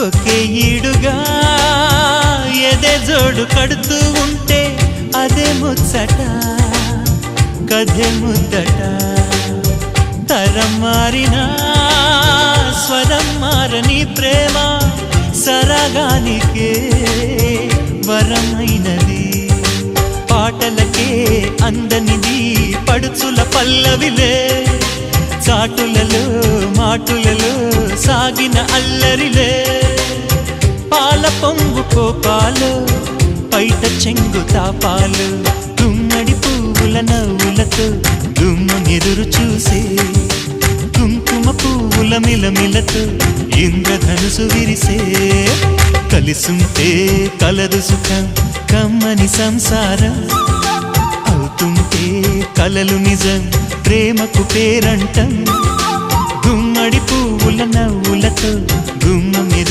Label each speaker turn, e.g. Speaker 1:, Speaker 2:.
Speaker 1: ఒకే ఈడుగా ఎదే జోడు కడుతూ ఉంటే అదే ముచ్చట కథే ముద్దట తరం మారినా స్వరం మారని ప్రేమ సరగానికే వరమైనది పాటలకే అందనిది పడుచుల పల్లవిలే చాటులలో మాటులలో సాగిన అల్లరిలే పాల పొంగు కోపాలు పైట చెంగు తాపాలు గుమ్మడి పువ్వుల నవ్వులతో గుమ్మనెదురు చూసే కుంకుమ పువ్వుల మిలమిలతో ఇంద్రధనుసు విరిసే కలిసుంటే కలదు సుఖం కమ్మని సంసారం అవుతుంటే కలలు నిజం ప్రేమకు పేరంటం గుమ్మడి పువ్వుల నవ్వులతో గుమ్మ